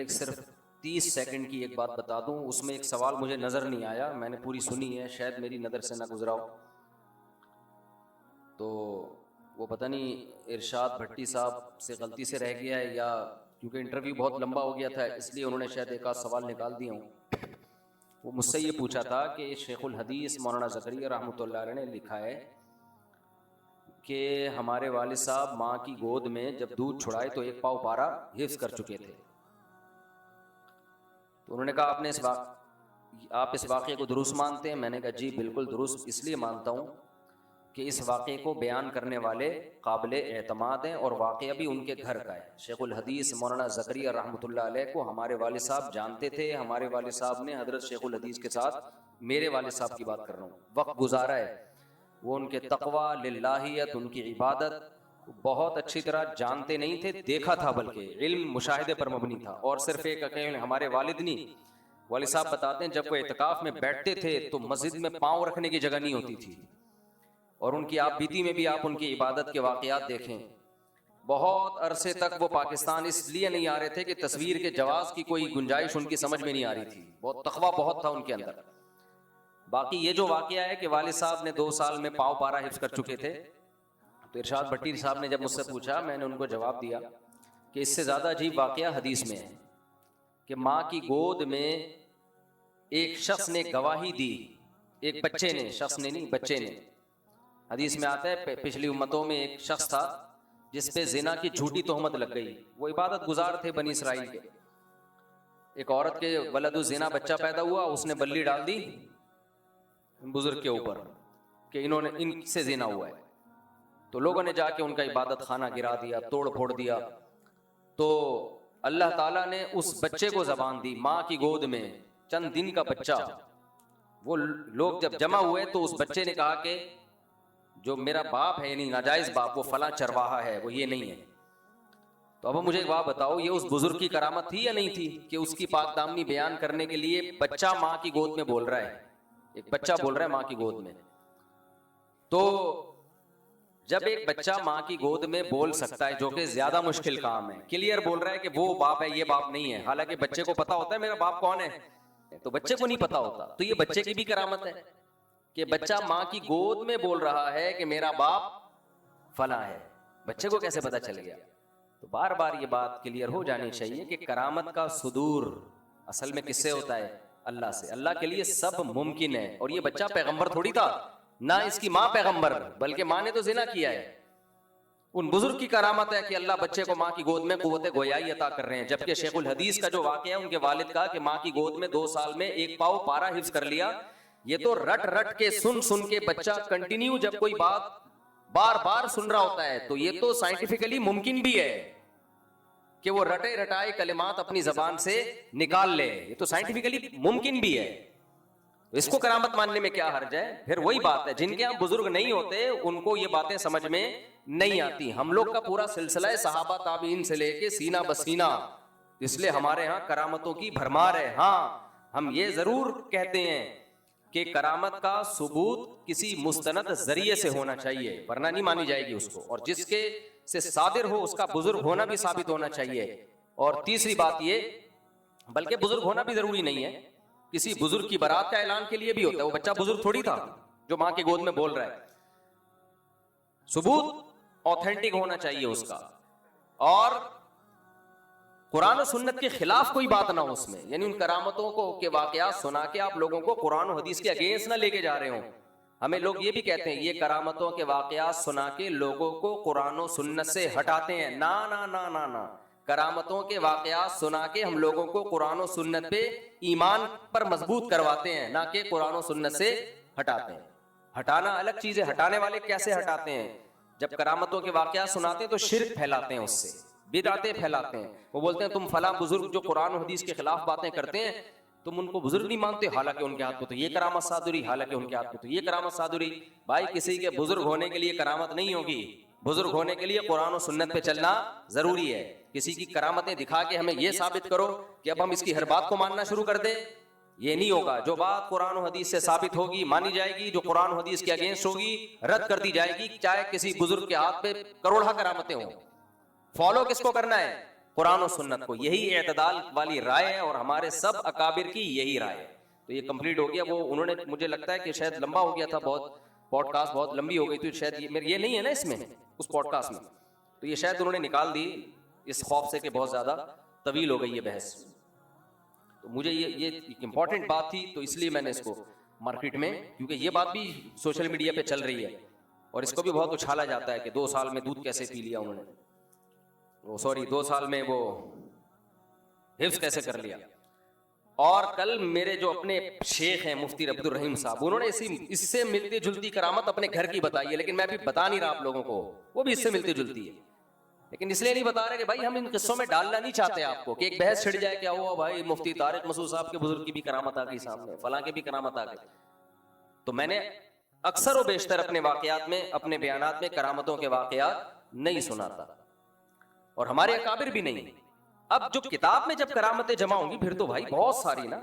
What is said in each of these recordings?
मुतल्लिक सिर्फ 30 सेकंड की एक बात बता दूं। उसमें एक सवाल मुझे नज़र नहीं आया, मैंने पूरी सुनी है, शायद मेरी नज़र से ना गुजरा हो। तो वो पता नहीं इरशाद भट्टी साहब से गलती से रह गया है, या क्योंकि इंटरव्यू बहुत लंबा हो गया था इसलिए उन्होंने शायद एक आध सवाल निकाल दिया हूँ। वो मुझसे ये पूछा था कि शेखुल हदीस मौलाना ज़करिया रहमतुल्लाह अलैह ने लिखा है कि हमारे वालिद साहब माँ की गोद में जब दूध छुड़ाए तो एक पाव पारा हिफ्ज़ कर चुके थे। तो उन्होंने कहा आप इस वाक़े को दुरुस्त मानते हैं? मैंने कहा जी बिल्कुल दुरुस्त इसलिए मानता हूँ कि इस वाक़े को बयान करने वाले काबिल एतमाद हैं और वाक़या भी उनके घर का है। शेखुल हदीस मौलाना ज़करिया रहमतुल्लाह अलैह को हमारे वालिद साहब जानते थे। हमारे वालिद साहब ने हज़रत शेखुल हदीस के साथ, मेरे वालिद साहब की बात कर रहा हूँ, वक्त गुजारा है। वो उनके तक़वा, लिल्लाहियत, उनकी इबादत बहुत अच्छी तरह जानते नहीं थे, देखा था, बल्कि इल्म मुशाहिदे पर मबनी था। और सिर्फ एक अकेले हमारे वालिद नहीं, वालिद साहब बताते हैं जब वो इत्काफ में बैठते थे तो मस्जिद में पाँव रखने की जगह नहीं होती थी। और उनकी आप बीती में भी आप उनकी इबादत के वाक़यात देखें। बहुत अरसे तक वो पाकिस्तान इसलिए नहीं आ रहे थे कि तस्वीर के जवाज़ की कोई गुंजाइश उनकी समझ में नहीं आ रही थी। बहुत तक़वा बहुत था उनके अंदर। बाकी ये जो वाक़या है कि वालिद साहब ने 2 साल में पाँव पारा हिफ्ज़ कर चुके थे, तो इरशाद भट्टी साहब ने जब मुझसे पूछा, मैंने उनको जवाब दिया कि इससे ज़्यादा अजीब वाक़या हदीस में है कि माँ की गोद में एक शख्स ने गवाही दी, एक बच्चे ने, शख्स ने नहीं, बच्चे ने। हदीस में आता है पिछली उम्मतों में एक शख्स था जिस पे ज़िना की झूठी तोहमत लग गई। वो इबादत गुजार थे बनी इसराइल के। एक औरत के वलदु ज़िना बच्चा पैदा हुआ, उसने बल्ली डाल दी बुजुर्ग के ऊपर कि इन्होंने इनसे ज़िना हुआ है। तो लोगों ने जाके उनका इबादत खाना गिरा दिया, तोड़ फोड़ दिया। तो अल्लाह ताला ने उस बच्चे को ज़बान दी, माँ की गोद में चंद दिन का बच्चा। वो लोग जब जमा हुए तो उस बच्चे ने कहा कि जो मेरा बाप है, यानी नाजायज़ बाप, वो फला चरवाहा है, वो ये नहीं है। तो अब मुझे एक बात बताओ, ये उस बुजुर्ग की करामत थी या नहीं थी कि उसकी पाक दामनी बयान करने के लिए बच्चा माँ की गोद में बोल रहा है, एक बच्चा बोल रहा है माँ की गोद में। तो जब एक बच्चा माँ की गोद में बोल सकता है, जो कि ज्यादा मुश्किल काम है, क्लियर बोल रहा है कि वो बाप है, ये बाप नहीं है, हालांकि बच्चे को पता होता है मेरा बाप कौन है, तो बच्चे को नहीं पता होता। तो ये बच्चे की भी करामत है कि बच्चा माँ की गोद में बोल रहा है कि मेरा बाप फला है। बच्चे को कैसे पता चल गया? तो बार बार ये बात क्लियर हो जानी चाहिए कि करामत का सुदूर असल में किससे होता है? अल्लाह से। अल्लाह के लिए सब मुमकिन है। और ये बच्चा पैगंबर थोड़ी था, ना इसकी माँ पैगंबर, बल्कि माँ ने तो जिना किया है। उन बुजुर्ग की करामत है कि अल्लाह बच्चे को माँ की गोद में कुव्वत गोयाई अता कर रहे हैं। जबकि शेखुल हदीस का जो वाक़या है, उनके वालिद का कि माँ की गोद में 2 साल में एक पाव पारा हिफ्ज़ कर लिया, ये तो रट रट के सुन सुन के बच्चा कंटिन्यू जब कोई बात बार बार सुन रहा होता है, तो ये तो साइंटिफिकली मुमकिन भी है कि वो रटे रटाए कलिमात अपनी जबान से निकाल ले। ये तो साइंटिफिकली मुमकिन भी है। तो इसको करामत मानने में क्या हर्ज है? फिर वही बात है, जिनके यहाँ बुजुर्ग नहीं होते उनको ये बातें समझ में नहीं आती। हम लोग का पूरा सिलसिला सहाबा ताबीन से लेके सीना बसीना, इसलिए हमारे यहाँ करामतों की भरमार है। हाँ, हम ये जरूर कहते हैं कि करामत का सबूत किसी मुस्तनद जरिए से होना चाहिए, वरना नहीं मानी जाएगी उसको। और जिसके से सादिर हो उसका बुजुर्ग होना भी साबित होना चाहिए। और तीसरी बात ये, बल्कि बुजुर्ग होना भी जरूरी नहीं है, किसी बुजुर्ग की बारात का ऐलान के लिए भी होता है। वो बच्चा बुजुर्ग थोड़ी था जो माँ की गोद में बोल रहा है। सबूत ऑथेंटिक होना चाहिए उसका, और कुरान और सुन्नत के खिलाफ कोई बात ना हो उसमें। यानी उन करामतों को के वाकयात सुना के आप लोगों को कुरान और हदीस के अगेंस्ट ना लेके जा रहे हो। हमें लोग ये भी कहते हैं ये करामतों के वाकयात सुना के लोगों को कुरान और सुन्नत से हटाते हैं। ना ना ना ना ना, करामतों के वाकयात सुना के हम लोगों को कुरान और सुन्नत पे ईमान पर मजबूत करवाते हैं, ना कि कुरान और सुन्नत से हटाते हैं। हटाना अलग चीज है। हटाने वाले कैसे हटाते हैं? जब करामतों के वाकयात सुनाते हैं तो शिर्क फैलाते हैं, उससे बिदातें फैलाते हैं। वो बोलते हैं तुम फला बुजुर्ग जो कुरान और हदीस के खिलाफ बातें करते हैं, तुम उनको बुजुर्ग नहीं मानते, हालांकि उनके हाथ में तो ये करामत सादुरी, हालांकि उनके हाथ में तो ये करामत सादुरी। भाई, किसी के बुजुर्ग होने के लिए करामत नहीं होगी। बुजुर्ग होने के लिए कुरान और सुन्नत पे चलना जरूरी है। किसी की करामतें दिखा के हमें ये साबित करो कि अब हम इसकी हर बात को मानना शुरू कर दे, ये नहीं होगा। जो बात कुरान और हदीस से साबित होगी मानी जाएगी, जो कुरान और हदीस के अगेंस्ट होगी रद्द कर दी जाएगी, चाहे किसी बुजुर्ग के हाथ पे करोड़ा करामतें हों। फॉलो किसको करना है? कुरान और सुन्नत को। यही एतदाल वाली राय है और हमारे सब अकाबिर की यही राय है। तो ये कंप्लीट हो गया। वो उन्होंने, मुझे लगता है कि शायद लंबा हो गया था बहुत, पॉडकास्ट बहुत लंबी हो गई थी शायद, ये नहीं है ना इसमें उस पॉडकास्ट में, तो ये शायद उन्होंने निकाल दी इस खौफ से कि बहुत ज़्यादा तवील हो गई ये बहस। तो मुझे ये इंपॉर्टेंट बात थी, तो इसलिए मैंने इसको मार्केट में, क्योंकि ये बात भी सोशल मीडिया पे चल रही है और इसको भी बहुत उछाला जाता है कि 2 साल में दूध कैसे पी लिया उन्होंने, वो सॉरी 2 साल में वो हिफ्ज कैसे कर लिया। और कल मेरे जो अपने शेख हैं मुफ्ती अब्दुल रहीम साहब, उन्होंने इससे मिलती जुलती करामत अपने घर की बताई है, लेकिन मैं अभी बता नहीं रहा आप लोगों को, वो भी इससे मिलती जुलती है, लेकिन इसलिए नहीं बता रहे कि भाई हम इन किस्सों में डालना नहीं चाहते आपको कि एक बहस छिड़ जाए, क्या हुआ भाई मुफ्ती तारिक मसूद साहब के बुजुर्ग की भी करामत आ गई सामने, फलां के भी करामत आ गई। तो मैंने अक्सर व बेशतर अपने वाकयात में, अपने बयानात में करामतों के वाकयात नहीं सुनाता और हमारे अकाबिर भी नहीं। अब जो किताब में जब करामतें जमा होंगी फिर तो भाई बहुत सारी ना,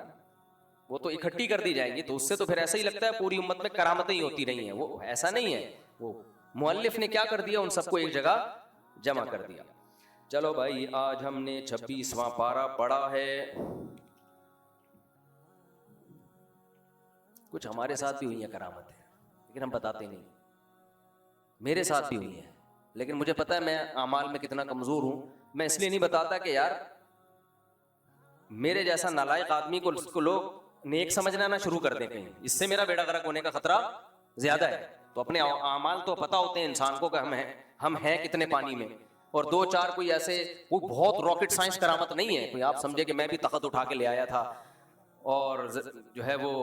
वो तो इकट्ठी कर दी जाएंगी, तो उससे तो फिर ऐसा ही लगता है पूरी उम्मत में करामतें ही होती रही हैं। वो ऐसा नहीं है, वो मुअल्लिफ ने क्या कर दिया, उन सबको एक जगह जमा कर दिया। चलो भाई, आज हमने 26वां पारा पढ़ा है। कुछ हमारे साथ भी हुई है करामतें, लेकिन हम बताते नहीं। मेरे साथ भी हुई है, लेकिन मुझे पता है मैं आमाल में कितना कमजोर हूं। मैं इसलिए नहीं बताता कि यार मेरे जैसा नालायक आदमी को लोग नेक समझना ना शुरू कर दें कहीं, इससे मेरा बेड़ा गर्क होने का खतरा ज्यादा है। तो अपने आमाल तो पता होते हैं इंसान को कि हम हैं कितने पानी में, और 2-4 कोई ऐसे, कोई बहुत रॉकेट साइंस करामत नहीं है, कोई आप समझे कि मैं भी तख्त उठा के ले आया था और जो है वो,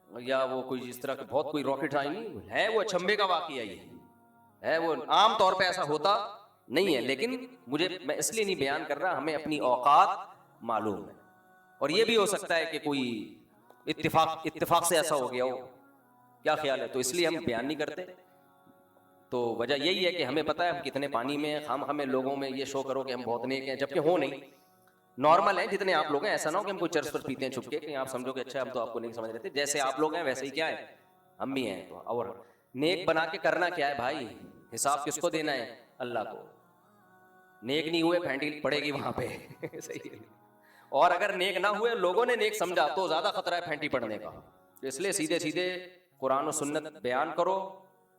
या वो कोई इस तरह के बहुत कोई रॉकेट आई नहीं है, वो अचंभे का वाकया ही है, वो आम तौर पे ऐसा होता नहीं है। लेकिन मैं इसलिए नहीं बयान कर रहा, हमें अपनी औकात मालूम है, और ये भी हो सकता है कि कोई इत्तेफाक से ऐसा हो गया हो, क्या ख्याल है, तो इसलिए हम बयान नहीं करते। तो वजह यही है कि हमें पता है हम कितने पानी में, हमें लोगों में ये शो करो कि हम बहुत नेक हैं, जबकि हो नहीं, नॉर्मल है जितने आप लोग हैं। ऐसा ना हो कि हम कोई चर्च पर पीते हैं छुपके, कि आप समझो कि अच्छा हम तो आपको नहीं समझ रहे थे, जैसे आप लोग हैं वैसे ही क्या है हम भी हैं। तो और नेक बना के करना क्या है भाई, हिसाब किसको देना है, अल्लाह को। नेक नहीं हुए फेंटी पड़ेगी वहां पे सही है। और अगर नेक ना हुए, लोगों ने नेक समझा, तो ज्यादा खतरा है फेंटी पड़ने का। तो इसलिए सीधे सीधे कुरान और सुन्नत बयान करो,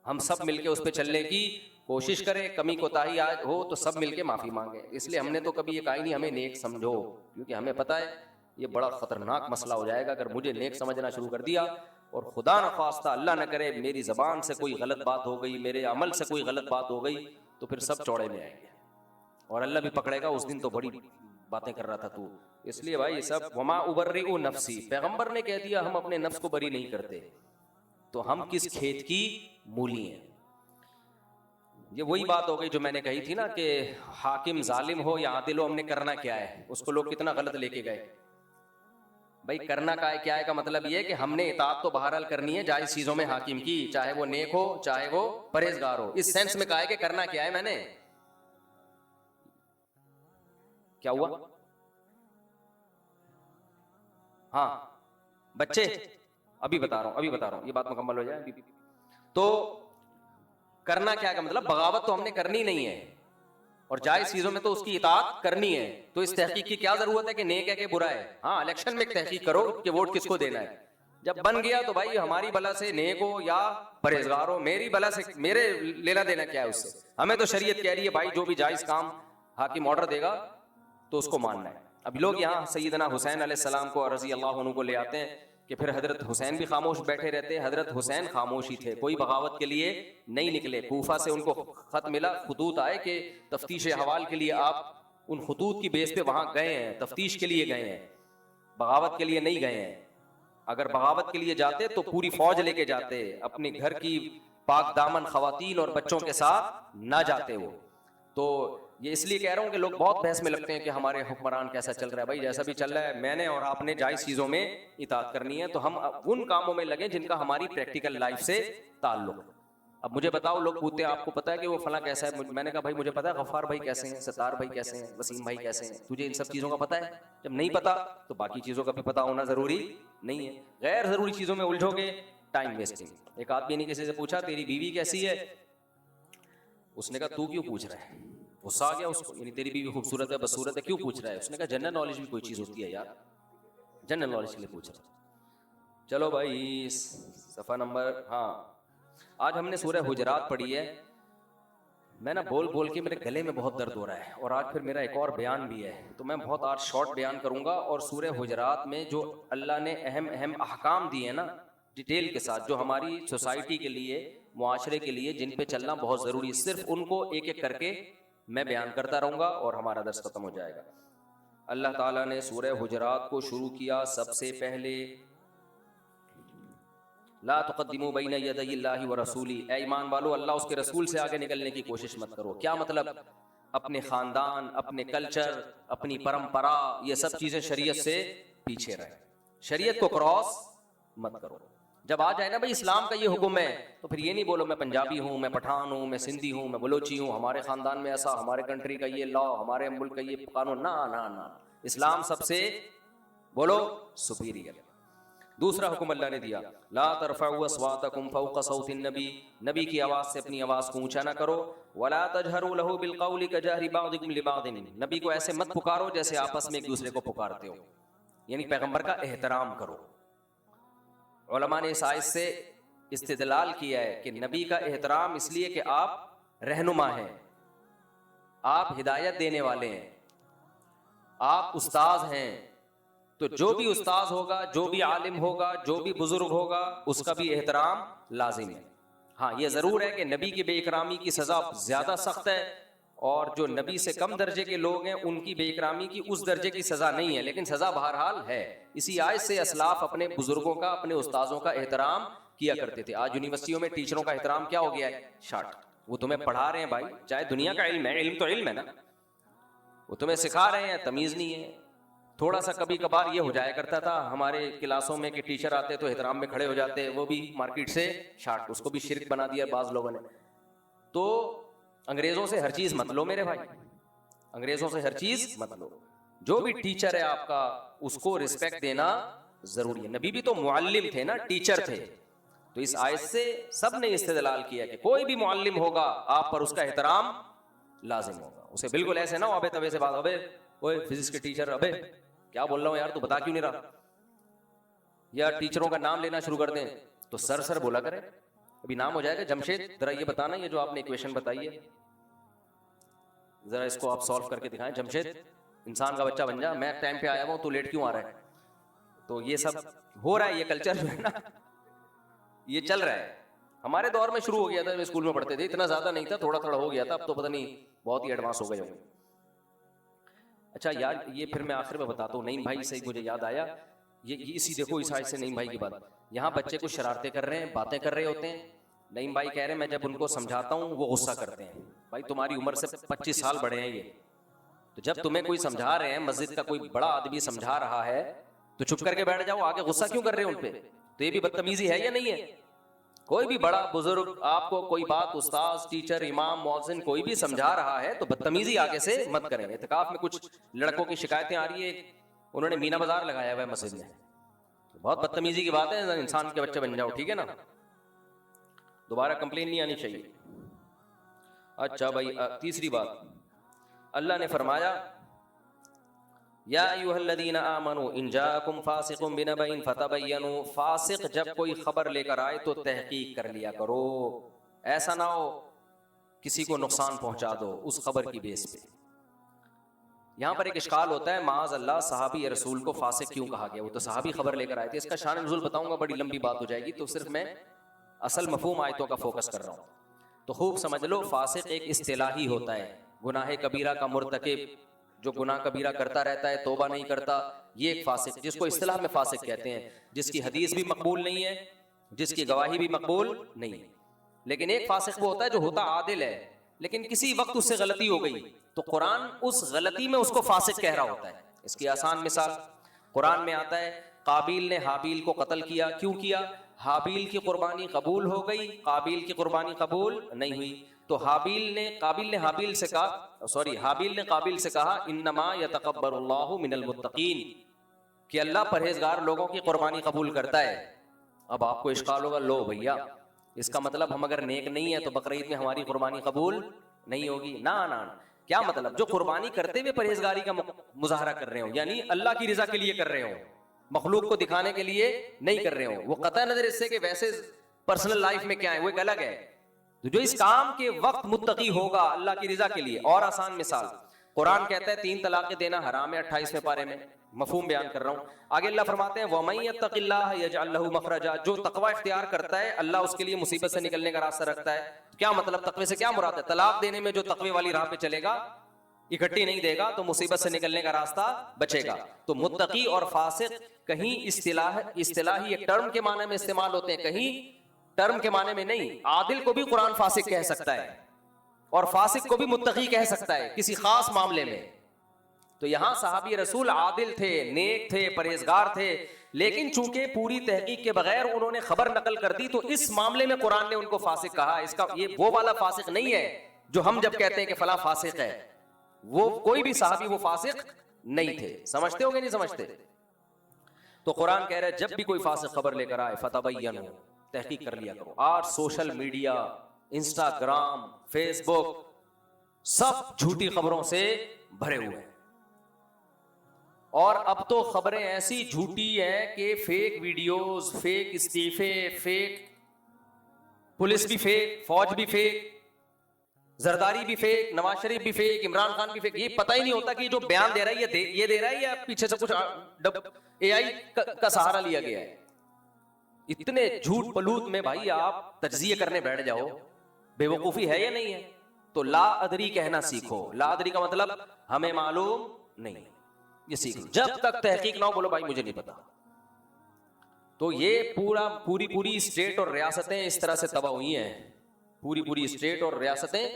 हम सब मिलके उस पर चलने की कोशिश करें, कमी कोताही आज हो तो सब मिलके माफी मांगे। इसलिए हमने तो कभी ये कहा ही नहीं हमें नेक समझो, क्योंकि हमें पता है ये बड़ा खतरनाक मसला हो जाएगा अगर मुझे नेक समझना शुरू कर दिया, और खुदा न खास्ता अल्लाह न करे मेरी जबान से कोई गलत बात हो गई, मेरे अमल से कोई गलत बात हो गई, तो फिर सब चौड़े में आएंगे और अल्लाह भी पकड़ेगा, उस दिन तो बड़ी बातें कर रहा था तू। इसलिए भाई सब, वमा उबर्रिउ नफ्सी, पैगंबर ने कह दिया हम अपने नफ्स को बरी नहीं करते, तो हम किस खेत की मूली हैं। ये वही बात हो गई जो मैंने कही थी ना कि हाकिम जालिम हो या आदिल हो, हमने करना क्या है, उसको लोग कितना गलत लेके गए। भाई करना क्या है का मतलब ये है कि हमने इताअत तो बहरहाल करनी है जायज चीजों में हाकिम की, चाहे वो नेक हो चाहे वो परहेजगार हो। इस सेंस में कहा है कि करना क्या है मैंने। क्या हुआ? हाँ बच्चे, अभी बता रहा हूं, ये बात मुकम्मल हो जाए। तो करना क्या का मतलब, बगावत तो हमने करनी नहीं है, और जायज चीजों में तो उसकी इताअत करनी है। तो इस तहकीक की क्या जरूरत है कि नेक है कि बुरा है। हाँ, इलेक्शन में एक तहकीक करो कि वोट किसको देना है। जब बन गया तो भाई हमारी बला से नेक हो या परहेजगार हो, मेरी बला से मेरे लेना देना क्या है उससे। हमें तो शरीयत कह रही है भाई जो भी जायज काम हाकिम ऑर्डर देगा तो उसको मानना है। अभी लोग यहाँ सैयदना हुसैन अलैहिस्सलाम को रज़ी अल्लाह अन्हु को ले आते हैं कि फिर हजरत हुसैन भी खामोश बैठे रहते। हजरत हुसैन खामोश ही थे, कोई बगावत के लिए नहीं निकले। कूफा से उनको खत मिला, खतूत आए कि तफ्तीश हवाल के लिए आप उन खतूत की बेस पे वहां गए हैं, तफ्तीश के लिए गए हैं, बगावत के लिए नहीं गए हैं। अगर बगावत के लिए जाते तो पूरी फौज लेके जाते, अपने घर की पाक दामन खवातीन और बच्चों के साथ ना जाते वो। तो ये इसलिए कह रहा हूँ कि लोग बहुत बहस में लगते हैं कि हमारे हुक्मरान कैसा चल रहा है। भाई जैसा भी चल रहा है, मैंने और आपने जायज चीजों में इताअत करनी है, तो हम उन कामों में लगे जिनका हमारी प्रैक्टिकल लाइफ से ताल्लुक। अब मुझे बताओ, लोग पूछते हैं आपको पता है कि वो फला कैसा है, मैंने कहा भाई मुझे पता है गफ्फार भाई कैसे हैं, सत्तार भाई कैसे हैं, वसीम भाई कैसे हैं। तुझे इन सब चीजों का पता है? जब नहीं पता तो बाकी चीजों का भी पता होना जरूरी नहीं है। गैर जरूरी चीजों में उलझोगे, टाइम वेस्टिंग। एक आदमी ने किसी से पूछा तेरी बीवी कैसी है, उसने कहा तू क्यों पूछ रहा है, गुस्सा आ गया उसको, यानी तेरी बीवी खूबसूरत है बदसूरत है क्यों पूछ रहा है? उसने कहा जनरल नॉलेज भी कोई चीज़ होती है यार, जनरल नॉलेज के लिए पूछ रहा। चलो भाई सफ़ा नंबर, हाँ आज हमने सूरह हुजरात पढ़ी है। मैं ना बोल बोल के मेरे गले में बहुत दर्द हो रहा है और आज फिर मेरा एक और बयान भी है, तो मैं बहुत आज शॉर्ट बयान करूंगा। और सूरह हुजरात में जो अल्लाह ने अहम अहम अहकाम दिए हैं ना डिटेल के साथ, जो हमारी सोसाइटी के लिए मुआशरे के लिए जिन पे चलना बहुत ज़रूरी है, सिर्फ उनको एक एक करके मैं बयान करता रहूँगा और हमारा दर्स ख़त्म हो जाएगा। अल्लाह ताला ने सूरह हुजरात को शुरू किया सबसे पहले ला तुक़द्दिमू बैन यदैल्लाहि व रसूली, ए ईमान वालो अल्लाह उसके रसूल से आगे निकलने की कोशिश मत करो। क्या मतलब? अपने ख़ानदान, अपने कल्चर, अपनी परंपरा, ये सब चीज़ें शरीयत से पीछे रहे, शरीयत को क्रॉस मत करो। जब आ जाए ना भाई इस्लाम का ये हुक्म है, तो फिर ये नहीं बोलो मैं पंजाबी हूँ, मैं पठान हूँ, मैं सिंधी हूँ, मैं बलोची हूँ, हमारे ख़ानदान में ऐसा, हमारे कंट्री का ये लॉ, हमारे मुल्क का ये कानून, ना ना ना। इस्लाम सबसे बोलो सुपीरियर। दूसरा हुक्म अल्लाह ने दिया ला तरफ़उ अस्वातकुम फ़ौक़ सौतिन नबी, नबी की आवाज़ से अपनी आवाज़ को ऊंचा ना करो। वला तजहरू लहू बिलक़ौलि कजहरि बादिकुम लिबादिन, नबी को ऐसे मत पुकारो जैसे आपस में एक दूसरे को पुकारते हो, यानी पैगंबर का एहतराम करो। उलमा ने इस आयत से इस्तिदलाल किया है कि नबी का एहतराम इसलिए कि आप रहनुमा हैं, आप हिदायत देने वाले हैं, आप उस्ताद हैं, तो जो भी उस्ताद होगा, जो भी आलिम होगा, जो भी बुजुर्ग होगा, उसका भी एहतराम लाजिम है। हाँ ये ज़रूर है कि नबी की बेइकरामी की सज़ा ज़्यादा सख्त है और जो नबी से कम दर्जे के लोग हैं उनकी बेइकरामी की उस दर्जे की सज़ा नहीं है, लेकिन सज़ा बहरहाल है। इसी आयत से असलाफ अपने बुजुर्गों का, अपने उस्तादों का एहतराम किया करते थे। आज यूनिवर्सिटियों में टीचरों का एहतराम क्या हो गया है? शार्ट। वो तुम्हें पढ़ा रहे हैं भाई, चाहे दुनिया का इल्म है, इल्म तो इल्म है ना, वो तुम्हें सिखा रहे हैं, तमीज़ नहीं है। थोड़ा सा कभी कभार ये हो जाया करता था हमारे क्लासों में कि टीचर आते तो एहतराम में खड़े हो जाते, वो भी मार्केट से शार्ट, उसको भी शिरक बना दिया बाज लोगों ने। तो अंग्रेजों से हर चीज मत लो मेरे भाई, अंग्रेजों से हर चीज मत लो। जो भी टीचर है आपका उसको रिस्पेक्ट देना जरूरी है। नबी भी तो मुअल्लिम थे ना, टीचर थे। तो इस आयत से सब ने इस्तेदलाल किया कि कोई भी मुअल्लिम होगा आप पर उसका एहतराम लाजिम होगा। उसे बिल्कुल ऐसे ना अबे तबे से बात, अबे ओए फिजिक्स के टीचर, अबे क्या बोल रहा हूँ यार, तू बता क्यों नहीं रहा, या टीचरों का नाम लेना शुरू कर दें तो सर सर बोला करें। अभी नाम हो जाएगा जमशेद, जरा ये बताना, ये जो आपने इक्वेशन बताई है जरा इसको आप सॉल्व करके दिखाएं। जमशेद इंसान का बच्चा बन जा, मैं टाइम पे आया हूँ, तू लेट क्यों आ रहा है? तो ये सब हो रहा है, ये कल्चर जो है ना ये चल रहा है। हमारे दौर में शुरू हो गया था, स्कूल में पढ़ते थे, इतना ज्यादा नहीं था, थोड़ा थोड़ा हो गया था, अब तो पता नहीं बहुत ही एडवांस हो गए होंगे। अच्छा यार ये फिर मैं आखिर में बताता हूँ, नईम भाई से मुझे याद आया, ये इसी देखो इस आयत से नईम भाई की बात, यहाँ बच्चे कुछ शरारतें कर रहे हैं, बातें कर रहे होते हैं, नईम भाई कह रहे हैं मैं जब उनको समझाता हूँ वो गुस्सा करते हैं। भाई तुम्हारी उम्र से 25 साल बड़े हैं ये, तो जब तुम्हें कोई समझा रहे हैं, मस्जिद का कोई बड़ा आदमी समझा रहा है तो चुप करके बैठ जाओ, आगे गुस्सा क्यों कर रहे हो उन पे? तो ये भी बदतमीजी है या नहीं है? कोई भी बड़ा बुजुर्ग आपको कोई बात, उस्ताद, टीचर, इमाम, मौज़िन कोई भी समझा रहा है तो बदतमीजी आगे से मत करें। इत्तिकाफ में कुछ लड़कों की शिकायतें आ रही है, उन्होंने मीना बाजार लगाया हुआ है मस्जिद में, बहुत बदतमीजी की बात है, इंसान के बच्चे बन जाओ, ठीक है ना, दोबारा कंप्लेन नहीं आनी चाहिए। अच्छा भाई तीसरी बात अल्लाह ने फरमाया या अय्युहल्लज़ीना आमनू इन जाअकुम फासिकुम बिनबइन फतबय्यनु, फासिक जब कोई खबर लेकर आए तो तहकीक कर लिया करो, ऐसा ना हो किसी को नुकसान पहुंचा दो उस खबर की बेस पे। यहाँ पर एक इश्काल होता है, माज़ अल्लाह सहाबी रसूल को फासिक क्यों कहा गया? वो तो सहाबी खबर लेकर आए थे, इसका शान नुज़ूल बताऊंगा, बड़ी लंबी बात हो जाएगी, तो सिर्फ मैं असल मफहूम आयतों का फोकस कर रहा हूँ। तो खूब समझ लो, फासिक एक इस्तिलाही होता है, गुनाह कबीरा का मुर्तकिब, जो गुनाह कबीरा करता रहता है, तौबा नहीं करता, ये एक फासिक, जिसको इस्तिलाह में फासिक कहते हैं, जिसकी हदीस भी मकबूल नहीं है, जिसकी गवाही भी मकबूल नहीं है। लेकिन एक फासिक वो होता है जो होता आदिल है, लेकिन किसी वक्त उससे गलती हो गई तो कुरान उस गलती में उसको फासिक कह रहा होता है। इसकी आसान मिसाल कुरान में आता है, काबिल ने हाबिल को कत्ल किया, क्यों किया? हाबिल की कुर्बानी कबूल हो गई, काबिल की कुर्बानी कबूल नहीं हुई, तो हाबिल ने हाबिल से कहा, सॉरी हाबिल ने काबिल से कहा इन्नमा यतकब्बरुल्लाहु मिनल मुत्तकीन, कि अल्लाह परहेजगार लोगों की कुर्बानी कबूल करता है। अब आपको इश्काल होगा, लो भैया इसका मतलब हम अगर नेक नहीं है तो बकरीद में हमारी कुर्बानी कबूल नहीं होगी? ना ना, क्या मतलब? जो कुर्बानी करते हुए परहेजगारी का मुजाहरा कर रहे हो, यानी अल्लाह की रजा के लिए कर रहे हो, मखलूक को दिखाने के लिए नहीं कर रहे हो। वो कतई नजर इससे कि वैसे पर्सनल लाइफ में क्या है वो एक अलग है। तो जो इस काम के वक्त मुत्तकी होगा अल्लाह की रजा के लिए। और आसान मिसाल, कुरान कहता है 3 तलाक़ें देना हराम है 28वें पारे में, मफहूम बयान कर रहा हूं। आगे अल्लाह फरमाते हैं वमन यत्तक़िल्लाह यजअल लहू मखरजा, जो तकवा इख्तियार करता है अल्लाह उसके लिए मुसीबत से निकलने का रास्ता रखता है। क्या मतलब? तकवे से क्या मुराद है? तलाक देने में जो तकवे वाली राह पे चलेगा, इकट्ठी नहीं देगा, तो मुसीबत से निकलने का रास्ता बचेगा। तो मुत्तकी और फासिक कहीं इस्तिलाही एक टर्म के माने में इस्तेमाल होते हैं, कहीं टर्म के माने में नहीं। आदिल को भी कुरान फासिक कह सकता है और फासिक को भी मुत्तकी कह सकता है किसी खास मामले में। तो यहां सहाबी रसूल आदिल थे, नेक थे, परहेजगार थे, लेकिन चूंकि पूरी तहकीक के बगैर उन्होंने खबर नकल कर दी, तो इस मामले में कुरान ने उनको फासिक कहा। इसका ये वो वाला फासिक नहीं है जो हम जब कहते हैं कि फला फासिक है, वो कोई भी सहाबी वो फासिक नहीं थे। समझते होंगे नहीं समझते? तो कुरान कह रहा है जब भी कोई फासिक खबर लेकर आए फतबय्यनु, तहकीक कर लिया करो। आज सोशल मीडिया, इंस्टाग्राम, फेसबुक सब झूठी खबरों से भरे हुए हैं। और अब तो खबरें ऐसी झूठी हैं कि फेक वीडियोस, फेक इस्तीफे, फेक पुलिस भी फेक, फौज भी फेक, जरदारी भी फेक, नवाज शरीफ भी फेक, इमरान खान भी फेक। ये पता ही नहीं होता कि जो बयान दे रहा है ये दे रहा है या पीछे से कुछ AI का सहारा लिया गया है। इतने झूठ पलूत में भाई आप तज्जिए करने बैठ जाओ, बेवकूफी है या नहीं है? तो ला अदरी कहना सीखो। ला अदरी का मतलब हमें मालूम नहीं, ये सीख लो। जब तक तहकीक ना हो बोलो भाई मुझे नहीं पता। तो ये पूरी स्टेट और रियासतें इस तरह से तबाह हुई हैं, पूरी स्टेट और रियासतें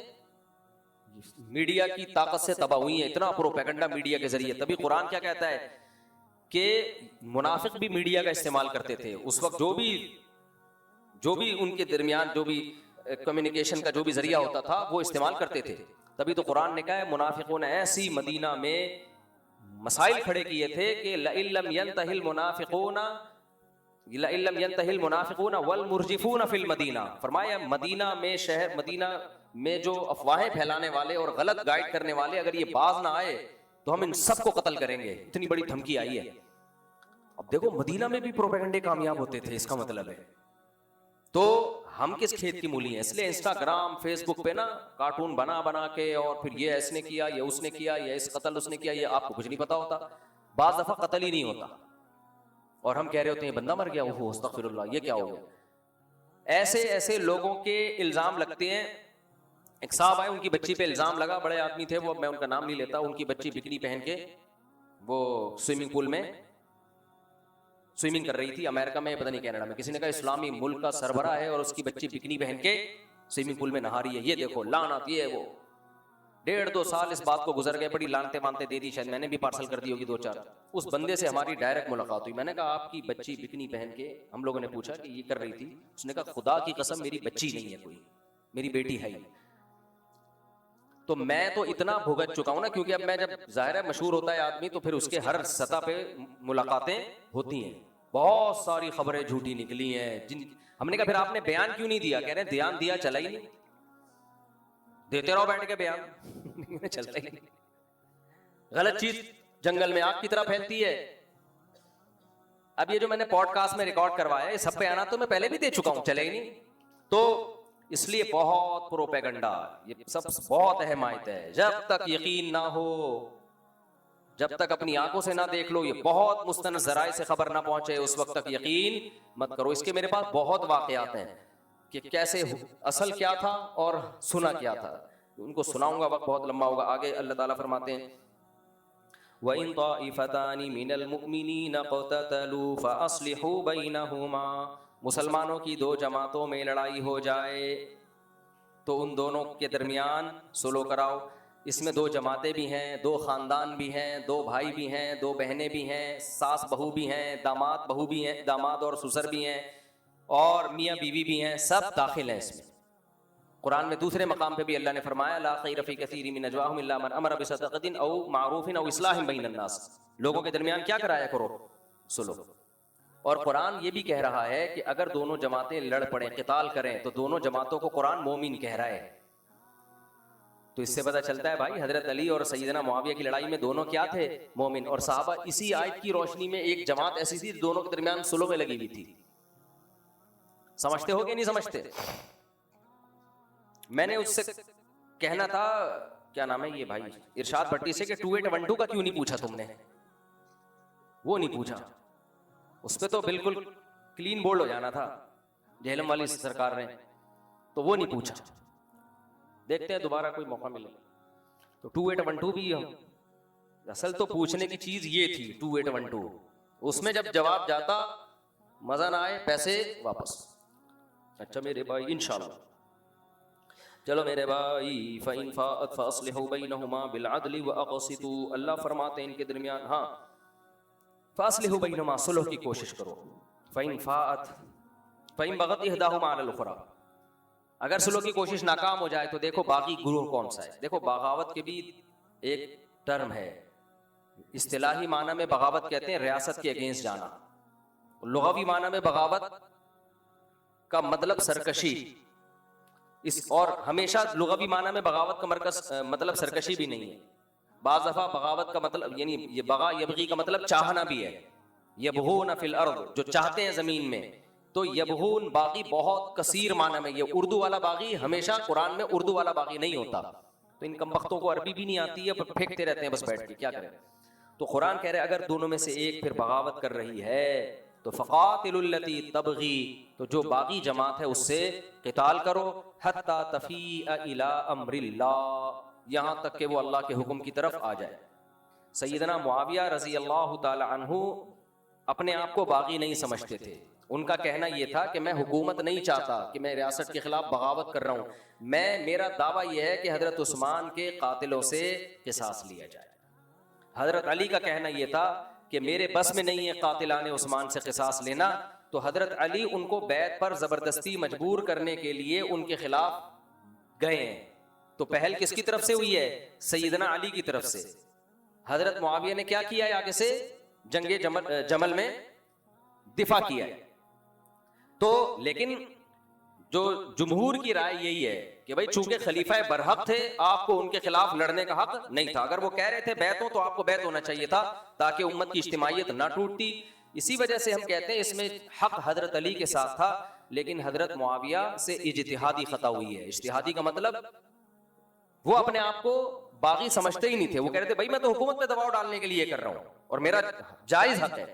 मीडिया की ताकत से तबाह हुई हैं। इतना प्रोपेगेंडा मीडिया के जरिए। तभी कुरान क्या कहता है कि मुनाफिक भी मीडिया का इस्तेमाल करते थे उस वक्त। जो भी उनके दरमियान जो भी कम्युनिकेशन का जो भी जरिया होता था वो इस्तेमाल करते थे। तभी तो कुरान ने कहा है मुनाफिकों ने ऐसी मदीना में मसाइल खड़े किए थे कि लइल्लम यंतहिल मुनाफिकूना वल मुरजिफूना फिल मदीना। फरमाया मदीना में जो अफवाहें फैलाने वाले और गलत गाइड करने वाले अगर ये बाज ना आए तो हम इन सबको कत्ल करेंगे। इतनी बड़ी धमकी आई है। अब देखो मदीना में भी प्रोपेगेंडे कामयाब होते थे, इसका मतलब है तो हम किस खेत की मूली हैं। इसलिए इंस्टाग्राम, फेसबुक पे ना कार्टून बना के और फिर ये इसने किया, ये उसने किया, ये इस कत्ल उसने किया, ये आपको कुछ नहीं पता होता। बाज दफा कत्ल ही नहीं होता और हम कह रहे होते हैं बंदा मर गया, ओहो अस्तगफिरुल्लाह, ये क्या हो गया। ऐसे लोगों के इल्जाम लगते हैं। एक साहब आए, उनकी बच्ची पे इल्जाम लगा, बड़े आदमी थे वो, मैं उनका नाम नहीं लेता। उनकी बच्ची बिकनी पहन के वो स्विमिंग पूल में स्विमिंग कर रही थी, अमेरिका में पता नहीं कनाडा में। किसी ने कहा इस्लामी मुल्क का सरबराह है और उसकी बच्ची बिकनी पहन के स्विमिंग पूल में नहा रही है, ये देखो लानत, ये वो। 1.5-2 साल इस बात को गुजर गए, बड़ी लानते मानते दे दी, शायद मैंने भी पार्सल कर दी होगी 2-4। उस बंदे से हमारी डायरेक्ट मुलाकात हुई। मैंने कहा आपकी बच्ची बिकनी पहन के, हम लोगों ने पूछा कि ये कर रही थी। उसने कहा खुदा की कसम मेरी बच्ची नहीं है कोई, मेरी बेटी है ही। तो मैं तो इतना भुगत चुका हूं ना, क्योंकि अब मैं जब जाहिर है मशहूर होता है आदमी तो फिर उसके हर सतह पे मुलाकातें होती हैं। बहुत सारी खबरें झूठी निकली हैं। हमने कहा फिर आपने बयान क्यों नहीं दिया? कह रहे हैं ध्यान दिया चला ही नहीं, देते रहो बैठ के बयान चलता ही नहीं। गलत चीज जंगल में आग की तरह फैलती है। अब ये जो मैंने पॉडकास्ट में रिकॉर्ड करवाया है सब पे आना तो मैं पहले भी दे चुका हूं, चले ही नहीं। तो इसलिए बहुत प्रोपेगेंडा, ये सब बहुत अहम आयत है। जब तक यकीन ना हो, जब तक अपनी आंखों से ना देख लो, ये बहुत मुस्तनद ज़राए से खबर ना पहुंचे, उस वक्त तक यकीन मत करो। इसके मेरे पास बहुत वाकयात हैं कि कैसे असल क्या था और सुना क्या था। उनको सुनाऊंगा, वक्त बहुत लंबा होगा। आगे अल्लाह ताला फरमाते हैं वइन ताइफतानी मिनल मुमिनीन क़ततलू फ़अस्लिहू बैनहुमा, मुसलमानों की 2 जमातों में लड़ाई हो जाए तो उन दोनों के दरमियान सुलह कराओ। इसमें 2 जमातें भी हैं, 2 ख़ानदान भी हैं, 2 भाई भी हैं, 2 बहनें भी हैं, सास बहू भी हैं, दामाद बहू भी हैं, दामाद और ससुर भी हैं, और मियाँ बीवी भी हैं, सब दाखिल हैं इसमें। कुरान में दूसरे मकाम पे भी अल्लाह ने फरमाया ला खैर फी कसीरिन मिन नजवाहुम इल्ला मन अमर बिसदक़तिन औ मारूफिन औ इस्लाहिन बैनन नास, लोगों के दरमियान क्या कराया करो? सुलह। और कुरान ये भी कह रहा है कि अगर दोनों जमातें लड़ पड़े, क़िताल करें, तो दोनों जमातों को कुरान मोमिन कह रहा है। तो इससे पता चलता है भाई हजरत अली और सैयदना मुआविया की लड़ाई में दोनों क्या थे, मोमिन। और साहबा इसी आयत की रोशनी में एक जमात ऐसी थी दोनों के दरमियान सुलह में लगी हुई थी। समझते हो कि नहीं समझते? मैंने उससे कहना था, क्या नाम है ये भाई, इरशाद भट्टी से, कि 2812 का क्यों नहीं पूछा तुमने? वो नहीं पूछा, उस पर तो बिल्कुल क्लीन बोल्ड हो जाना था जहलम वाली सरकार ने, तो वो नहीं पूछा। देखते हैं दोबारा कोई मौका मिले तो 2812 भी हम, असल तो पूछने की चीज ये थी 2812, उसमें जब जवाब जाता मजा ना आए पैसे वापस। अच्छा मेरे भाई इंशाल्लाह, चलो मेरे भाई, फ़इन फ़ाअत फ़अस्लिहू बैनहुमा बिलअदलि व अक़सितू, अल्लाह फरमाते हैं इनके दरमियान, हाँ फ़अस्लिहू बैनहुमा, सुलह की कोशिश करो। फ़इन फ़ाअत फ़इन बग़त इहदाहुमा अलल उख़रा, अगर सुलह की कोशिश नाकाम हो जाए तो देखो बाकी गुरूह कौन सा है। देखो बगावत के भी एक टर्म है, इस्तिलाही माना में बगावत कहते हैं रियासत के अगेंस्ट जाना, लुग़वी माना में बगावत का मतलब सरकशी, इस और हमेशा लुग़वी माना में बगावत का मतलब सरकशी भी नहीं है। बाज़ दफ़ा बगावत का मतलब यानी ये बगा यबगी का मतलब चाहना भी है, यबगून फिल अर्द, जो चाहते हैं ज़मीन में, तो यबगून बागी बहुत कसीर माना में, ये उर्दू वाला बागी हमेशा कुरान में उर्दू वाला बागी नहीं होता। तो इन कमबख्तों को अरबी भी नहीं आती है, पर फेंकते रहते हैं बस बैठ के, क्या करें। तो कुरान कह रहे अगर दोनों में से एक फिर बगावत कर रही है तो फ़क़ातिलुल्लती तबगी, तो जो बागी जमात है उससे क़िताल करो, हत्ता तफ़ीअ इला अम्रिल्लाह, यहाँ तक कि वो अल्लाह के हुक्म की तरफ आ जाए। सैयदना मुआविया रज़ी अल्लाह ताला अन्हु अपने आप को बागी नहीं समझते थे। उनका कहना यह था कि मैं हुकूमत नहीं चाहता कि मैं रियासत के खिलाफ बगावत कर रहा हूँ, मेरा दावा यह है कि हजरत उस्मान के कातिलों से क़िसास लिया जाए। हजरत अली का कहना यह था कि मेरे बस में नहीं है कातिलाने उस्मान से क़िसास लेना, तो हजरत अली उनको बैत पर ज़बरदस्ती मजबूर करने के लिए उनके खिलाफ गए हैं। तो पहल किसकी तरफ से हुई है? सैयदना अली की तरफ से। हजरत मुआविया ने क्या किया है? आगे से जंगे जमल में दिफा किया है। तो लेकिन जो जुमहूर की राय यही है कि भाई चूंकि खलीफा बरहक थे, आपको उनके खिलाफ लड़ने का हक नहीं था। अगर वो कह रहे थे बैत हो तो आपको बैत होना चाहिए था ताकि उम्मत की इज्तिमाइयत ना टूटती। इसी वजह से हम कहते हैं इसमें हक हजरत अली के साथ था, लेकिन हजरत मुआविया से इज्तिहादी खता हुई है। इज्तिहादी का मतलब वो अपने आप को बागी समझते ही नहीं थे। वो कह रहे थे भाई मैं तो हुकूमत पे दबाव डालने के लिए कर रहा हूं और मेरा जायज हक है।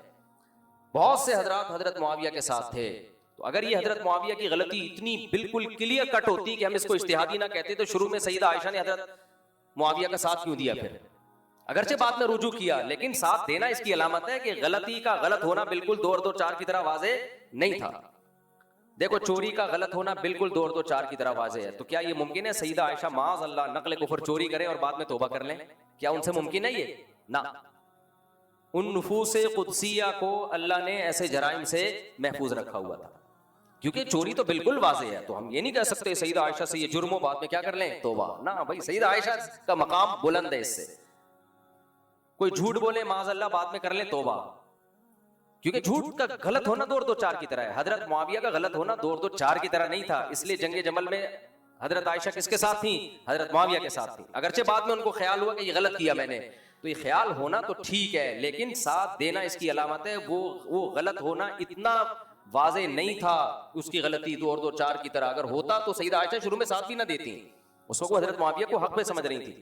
बहुत से हजरात हजरत मुआविया के साथ थे। तो अगर ये हजरत मुआविया की गलती इतनी बिल्कुल क्लियर कट होती कि हम इसको इज्तिहादी ना कहते, तो शुरू में सईदा आयशा ने हजरत मुआविया का साथ क्यों दिया? फिर अगरचे बाद में रुजू किया, लेकिन साथ देना इसकी अलामत है कि गलती का गलत होना बिल्कुल 2 और 2 4 की तरह वाजे नहीं था। देखो चोरी का गलत होना बिल्कुल 2 और 2 4 की तरह वाजे है। तो क्या ये मुमकिन है सईदा आयशा माज अल्लाह नकल कुफर चोरी करें और बाद में तौबा कर लें? क्या उनसे मुमकिन है ये? ना। उन नुफूस कुदसिया को अल्लाह ने ऐसे जराइम से महफूज रखा हुआ था, क्योंकि चोरी तो बिल्कुल वाजे है। तो हम ये नहीं कह सकते सईदा आयशा से ये जुर्म हो बाद में क्या कर लें? तौबा। ना भाई, सईदा आयशा का मकाम बुलंद है इससे। कोई झूठ बोले माज अल्लाह बाद में कर ले तौबा, क्योंकि झूठ का गलत होना 2 और 2 4 की तरह है। हजरत मुआविया का गलत होना 2 और 2 4 की तरह नहीं था। इसलिए जंगे जमल में हजरत आयशा किसके साथ थी? हजरत मुआविया के साथ थी। अगरचे बाद में उनको ख्याल हुआ कि ये गलत किया मैंने, तो ये ख्याल होना तो ठीक है, लेकिन साथ देना इसकी अलामत है। वो गलत होना इतना वाजे नहीं था, उसकी गलती 2 और 2 4 की तरह अगर होता तो सईदा आयशा शुरू में साथ भी ना देती। उस वक्त हजरत मुआविया को हक पे समझ रही थी।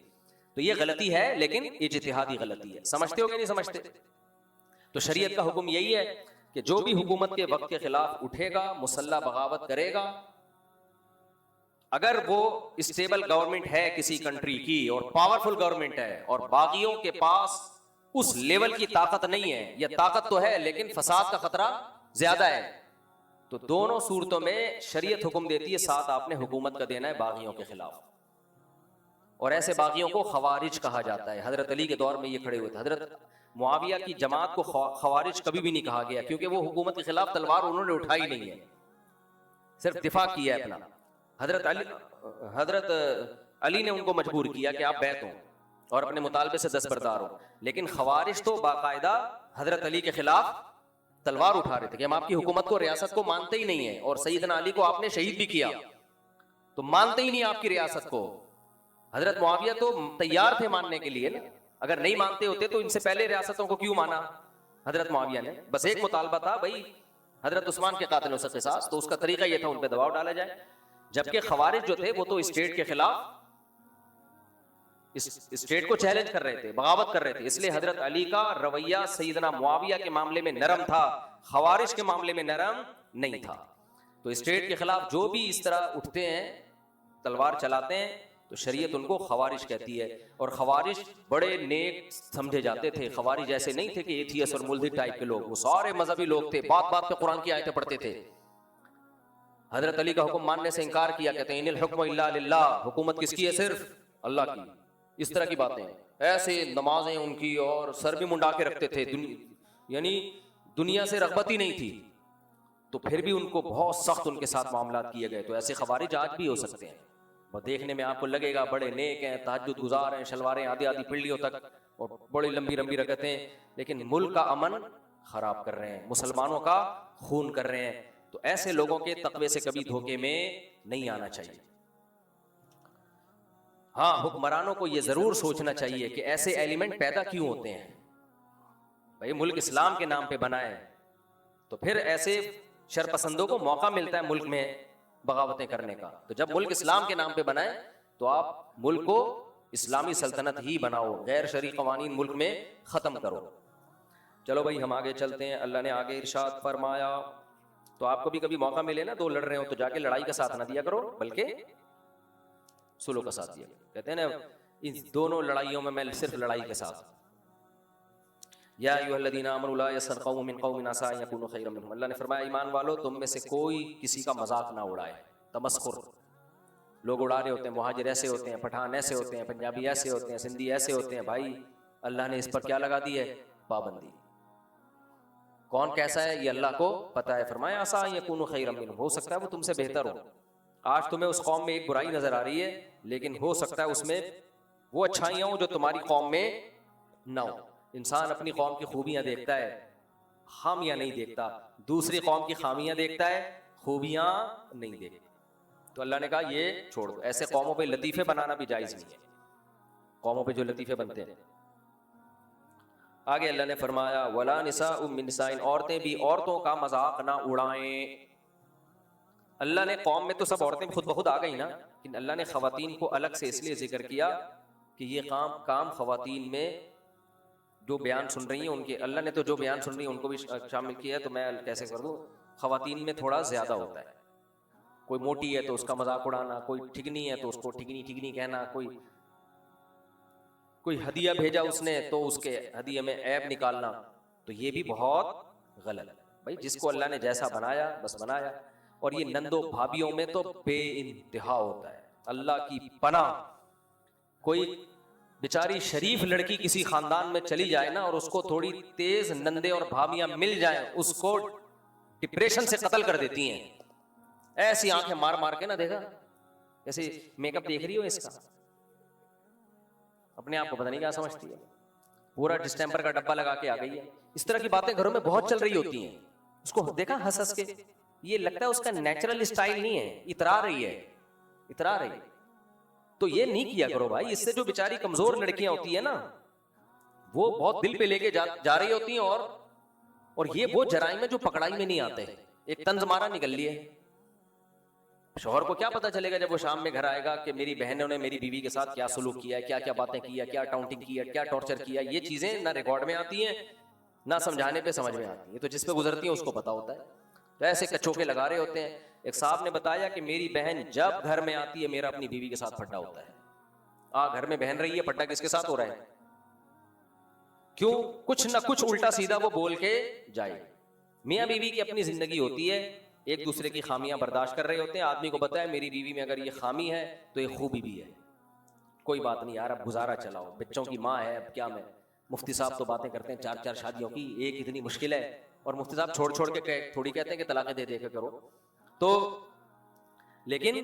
तो ये गलती है, लेकिन इज्तिहादी गलती है। समझते हो कि नहीं समझते? तो शरीयत का हुक्म यही है कि जो भी हुकूमत के वक्त के खिलाफ उठेगा, मुसल्ला बगावत करेगा, अगर वो स्टेबल गवर्नमेंट है किसी कंट्री की और पावरफुल गवर्नमेंट है और बागियों के पास उस लेवल की ताकत नहीं है, या ताकत तो है लेकिन फसाद का खतरा ज्यादा है, तो दोनों सूरतों में शरीयत हुक्म देती है साथ आपने हुकूमत का देना है बागियों के खिलाफ। और ऐसे बागियों को खवारिज कहा जाता है। हजरत अली के दौर में ये खड़े हुए थे। हजरत मुआविया की जमात को खवारिज कभी भी नहीं कहा गया, क्योंकि वो हुकूमत के खिलाफ तलवार उन्होंने उठाई नहीं है, सिर्फ दिफा किया है अपना। हजरत अली ने उनको मजबूर किया कि आप बैत हो और अपने मुतालबे से दस्तबरदार हो, लेकिन खवारिज तो बाकायदा हजरत अली के खिलाफ तलवार उठा रहे थे कि हम आपकी हुकूमत को, रियासत को मानते ही नहीं है। और सैयदना अली को आपने शहीद भी किया, तो मानते ही नहीं आपकी रियासत को। हजरत मुआविया तो तैयार थे मानने के लिए ना, अगर नहीं मानते होते तो इनसे पहले रियासतों को क्यों माना हजरत मुआविया ने? बस एक मुतालबा था भाई, हजरत उस्मान के कातिलों से क़िसास, तो उसका तरीका यह था उन पे दबाव डाला जाए। जबकि खवारिज जो थे वो तो स्टेट के खिलाफ, इस स्टेट को चैलेंज कर रहे थे, बगावत कर रहे थे। इसलिए हजरत अली का रवैया सैयदना मुआविया के मामले में नरम था, खवारिज के मामले में नरम नहीं था। तो स्टेट के खिलाफ जो भी इस तरह उठते हैं, तलवार चलाते हैं, तो शरीयत उनको खवारिज कहती है। और खवारिज बड़े नेक समझे जाते थे। खवारिज ऐसे नहीं थे कि एथियस और मुल्हिद टाइप के लोग, वो सारे मजहबी लोग थे, बात बात पे कुरान की आयतें पढ़ते थे। हजरत अली का हुक्म मानने से इनकार किया, कहते हैं इनिल हुक्मु इल्ला लिल्लाह, हुकूमत किसकी है? सिर्फ अल्लाह की। इस तरह की बातें, ऐसे नमाजें उनकी, और सर भी मुंडा के रखते थे, यानी दुनिया से रग़बत ही नहीं थी। तो फिर भी उनको बहुत सख्त उनके साथ मामलात किए गए। तो ऐसे खवारिज आज भी हो सकते हैं। वो देखने में आपको लगेगा बड़े नेक हैं, तहज्जुद गुजार हैं, शलवारें आधी आधी पिंडलियों तक और बड़ी लंबी लंबी रकतें, लेकिन मुल्क का अमन खराब कर रहे हैं, मुसलमानों का खून कर रहे हैं। तो ऐसे लोगों के तकवे से कभी धोखे में नहीं आना चाहिए। हाँ, हुक्मरानों को यह जरूर सोचना चाहिए कि ऐसे एलिमेंट पैदा क्यों होते हैं। भाई मुल्क इस्लाम के नाम पे बना है, तो फिर ऐसे शरपसंदों को मौका मिलता है मुल्क में बगावतें करने का। तो जब मुल्क इस्लाम के नाम पे बना है तो आप मुल्क को इस्लामी सल्तनत ही बनाओ, गैर शरई कवानीन मुल्क में ख़त्म करो। चलो भाई हम आगे चलते हैं। अल्लाह ने आगे इरशाद फरमाया, तो आपको भी कभी मौका मिले ना, दो लड़ रहे हो तो जाके लड़ाई का साथ ना दिया करो, बल्कि सुलह का साथ दिया। कहते हैं ना, इन दोनों लड़ाइयों में मैं सिर्फ लड़ाई के साथ। या अय्युहल्लज़ीना आमनू ला यस्खर कौमुम मिन कौमिन असा अन यकूनू खैरम मिनहुम। अल्लाह ने फरमाया ईमान वालो, तुम में से कोई किसी का मजाक ना उड़ाए। तमस्खुर, लोग उड़ा रहे होते हैं, मुहाजिर ऐसे होते हैं, पठान ऐसे होते हैं, पंजाबी ऐसे होते हैं, सिंधी ऐसे होते हैं। भाई अल्लाह ने इस पर क्या लगा दी है? पाबंदी। कौन कैसा है ये अल्लाह को पता है। फरमाया असा अन यकूनू खैरम मिनहुम, हो सकता है वो तुमसे बेहतर हो। आज तुम्हें उस कौम में एक बुराई नजर आ रही है, लेकिन हो सकता है उसमें वो अच्छाइयाँ हो जो तुम्हारी कौम में ना हो। इंसान अपनी कौम की खूबियां देखता है, खामियां नहीं देखता। दूसरी कौम की खामियां देखता है, खूबियां नहीं देखता। तो अल्लाह ने कहा ये छोड़ दो। ऐसे कौमों पे लतीफे बनाना भी जायज नहीं है, कौमों पे जो लतीफे बनते हैं। आगे अल्लाह ने फरमाया वला निसाउ मिन निसाइन, औरतें भी औरतों का मजाक ना उड़ाएं। अल्लाह ने कौम में तो सब औरतें खुद ब खुद आ गई ना, लेकिन अल्लाह ने खवातीन को अलग से इसलिए जिक्र किया कि ये काम खवातीन में जो बयान सुन रही हैं उनके, अल्लाह ने तो जो बयान सुन रही है उनको भी शामिल किया है। तो मैं कैसे कर दूं, खवातीन में थोड़ा ज्यादा होता है। कोई मोटी है तो उसका मजाक उड़ाना, कोई ठिगनी है तो उसको ठिगनी ठिगनी कहना, कोई हदिया भेजा उसने तो उसके हदिये में ऐब निकालना, तो ये भी बहुत गलत है। भाई जिसको अल्लाह ने जैसा बनाया बस बनाया। और ये नंदो भाभियों में तो बेइंतहा होता है। अल्लाह की पनाह, कोई बेचारी शरीफ लड़की किसी खानदान में चली जाए ना और उसको थोड़ी तेज नंदे और भाभियां मिल जाए, उसको डिप्रेशन से कत्ल कर देती हैं। ऐसी आंखें मार मार के ना, देखा जैसे मेकअप देख रही हो इसका, अपने आप को पता नहीं क्या समझती है, पूरा डिस्टेंपर का डब्बा लगा के आ गई है। इस तरह की बातें घरों में बहुत चल रही होती हैं। उसको देखा हंस हंस के, ये लगता है उसका नेचुरल स्टाइल नहीं है, इतरा रही है, इतरा रही है। तो ये नहीं किया करो भाई। इससे जो बेचारी कमजोर लड़कियां होती है ना, वो बहुत दिल पे लेके जा रही होती हैं, और ये वो जराइम है जो पकड़ाई में नहीं आते। एक तंज मारा निकल लिए, शौहर को क्या पता चलेगा जब वो शाम में घर आएगा कि मेरी बहनों ने मेरी बीवी के साथ क्या सलूक किया है, क्या क्या बातें की है, क्या टाउंटिंग की है, क्या टॉर्चर किया। ये चीजें ना रिकॉर्ड में आती हैं, ना समझाने पे समझ में आती है। तो जिस पे गुजरती है उसको पता होता है। तो ऐसे कचोके लगा रहे होते हैं। एक साहब ने बताया कि मेरी बहन जब घर में आती है मेरा अपनी बीवी के साथ फड्डा होता है। घर में बहन रही है, फड्डा किसके साथ हो रहा है? क्यों? कुछ ना कुछ उल्टा सीधा वो बोल के जाए। मियाँ बीवी की अपनी जिंदगी होती है, एक दूसरे की खामियां बर्दाश्त कर रहे होते हैं। आदमी को पता है मेरी बीवी में अगर ये खामी है तो ये खूबी भी है, कोई बात नहीं यार, अब गुजारा चलाओ, बच्चों की माँ है, अब क्या मैं। मुफ्ती साहब तो बातें करते हैं 4-4 शादियों की, एक इतनी मुश्किल है, और मुफ्ती साहब छोड़ छोड़ के थोड़ी कहते हैं कि तलाक़ें दे के करो। तो लेकिन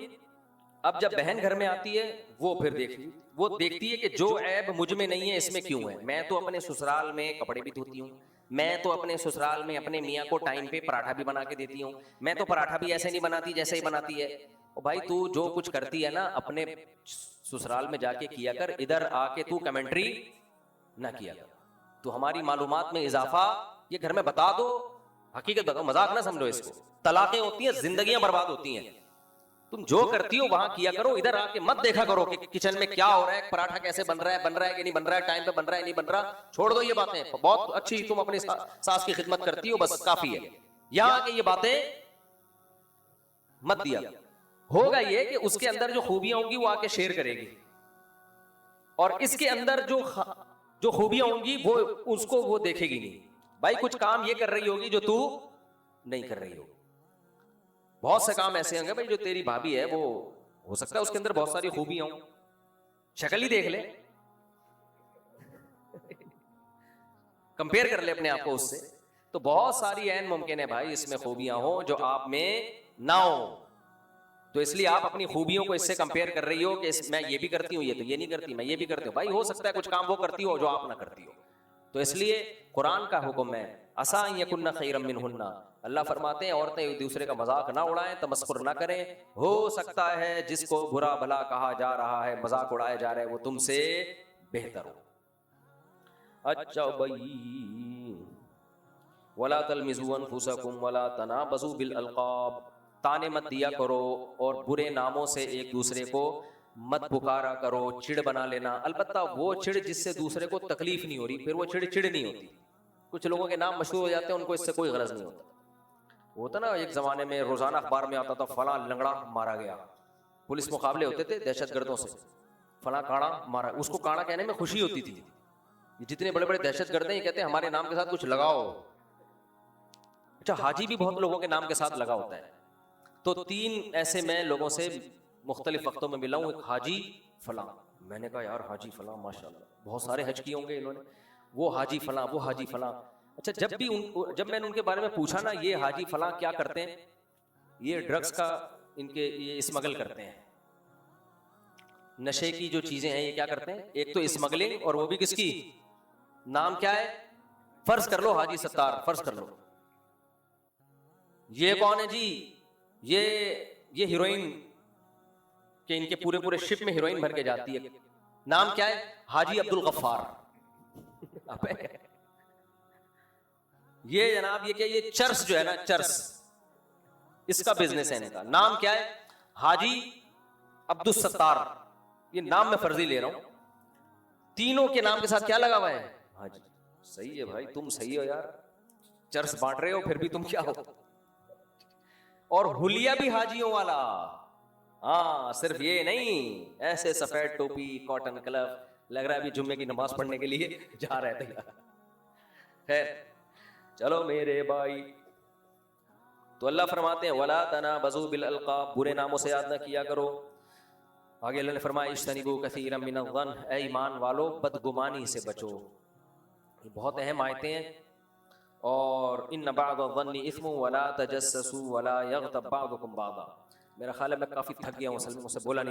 अब जब बहन घर में आती है वो फिर देखती है कि जो ऐब मुझ में नहीं है इसमें क्यों है। मैं तो अपने ससुराल में कपड़े भी धोती हूँ, मैं तो अपने ससुराल में अपने मियाँ को टाइम पे पराठा भी बना के देती हूँ, मैं तो पराठा भी ऐसे नहीं बनाती जैसे ही बनाती है। ओ भाई तू जो कुछ करती है ना अपने ससुराल में जाके किया कर, इधर आके तू कमेंट्री ना किया कर। तू हमारी मालूमात में इजाफा ये घर में बता दो, हकीकत बताओ, मजाक ना समझो इसको। तलाकें होती हैं, जिंदगियां बर्बाद होती हैं। तुम जो करती हो वहां किया करो, इधर आके मत देखा करो कि किचन में क्या हो रहा है, पराठा कैसे बन रहा है कि नहीं बन रहा है, टाइम पे बन रहा है नहीं बन रहा। छोड़ दो ये बातें, बहुत अच्छी तुम अपनी सास की खिदमत करती हो, बस काफी है। यहां आके ये बातें मत दिया। होगा ये कि उसके अंदर जो खूबियां होंगी वो आके शेयर करेगी, और इसके अंदर जो खूबियां होंगी वो उसको वो देखेगी नहीं। भाई कुछ काम ये कर रही होगी जो तू नहीं कर रही हो। बहुत से काम ऐसे होंगे भाई जो तेरी भाभी है वो हो सकता है उसके अंदर बहुत सारी खूबियां हों, शक्ल ही देख ले, कंपेयर कर ले अपने आप को उससे, तो बहुत सारी ऐन मुमकिन है भाई इसमें खूबियां हो जो आप में ना हो। तो इसलिए आप अपनी खूबियों को इससे कंपेयर कर रही हो कि मैं ये भी करती हूँ, ये तो ये नहीं करती, मैं ये भी करती हूँ। भाई हो सकता है कुछ काम वो करती हो जो आप ना करती हो। तो इसलिए कुरान का हुक्म है असा यकुन्ना खैरम मिनहुन्ना, अल्लाह फरमाते हैं औरतें एक दूसरे का मजाक ना उड़ाएं, तमस्कुर ना करें। हो सकता है जिसको बुरा भला कहा जा रहा है, मजाक उड़ाया जा रहा है, वो तुमसे बेहतर हो। अच्छा भाई, वला तलमिज़ू अनफुसकुम वला तनाबज़ू बिल अलक़ाब, ताने मत दिया करो और बुरे नामों से एक दूसरे को मत पुकारा करो, चिड़ बना लेना। अलबत्ता वो चिड़ जिससे दूसरे को तकलीफ नहीं हो रही, फिर वो चिड़ चिड़ नहीं होती। कुछ लोगों के नाम मशहूर हो जाते हैं, उनको इससे कोई गरज नहीं होता। होता ना एक जमाने में रोजाना अखबार में आता था फला लंगड़ा मारा गया, पुलिस मुकाबले होते थे दहशतगर्दों से, फला काड़ा मारा, उसको काड़ा कहने में खुशी होती थी। ये जितने बड़े बड़े दहशतगर्द हैं ये कहते हैं हमारे नाम के साथ कुछ लगाओ। अच्छा, हाजी भी बहुत लोगों के नाम के साथ लगा होता है। तो 3 ऐसे मैं लोगों से मुख्तलिफ वक्तों में मिला हूँ, एक हाजी फला, मैंने कहा यार हाजी फला माशाल्लाह बहुत सारे हज किए होंगे इन्होंने, वो हाजी फला, वो हाजी फला। अच्छा, जब मैंने उनके बारे में पूछा ना ये हाजी फला क्या करते हैं, ये ड्रग्स का ये स्मगल करते हैं, नशे की जो चीजें हैं ये क्या करते हैं, एक तो स्मगलिंग, और वो भी किसकी, नाम क्या है, फर्ज कर लो हाजी सत्तार, फर्ज कर लो। ये कौन है जी, ये हीरोइन कि इनके पूरे पूरे शिप में हीरोइन भर के जाती है, नाम क्या है, हाजी अब्दुल गफ्फार। ये जनाब ये क्या, ये चर्च जो है ना, चर्च इसका बिजनेस है इनका, नाम क्या है, हाजी अब्दुल सत्तार। ये नाम मैं फर्जी ले रहा हूं, तीनों के नाम के साथ क्या लगा हुआ है, हाजी। सही है भाई, तुम सही हो यार, चर्च बांट रहे हो फिर भी तुम क्या हो। और हुलिया भी हाजियों वाला, हाँ सिर्फ ये नहीं, ऐसे सफेद टोपी, कॉटन क्लफ, लग रहा है अभी जुम्मे की नमाज पढ़ने के लिए जा रहे थे। खैर चलो मेरे भाई, तो अल्लाह फरमाते हैं वला तनाबज़ू बिल अलक़ाब, बुरे नामों से याद ना किया करो। आगे अल्लाह ने फरमाया इज्तनिबू कसीरम मिनज़्ज़न, ऐ ईमान वालो बदगुमानी से बचो। ये बहुत अहम आयतें हैं। और इन्न बअज़-ज़न्नि इस्मुन वला तजस्ससू वला यग़्तब बअज़ुकुम बअज़ा। मेरा ख्याल है मैं काफ़ी थक गया हूँ, असल में मुझसे बोला नहीं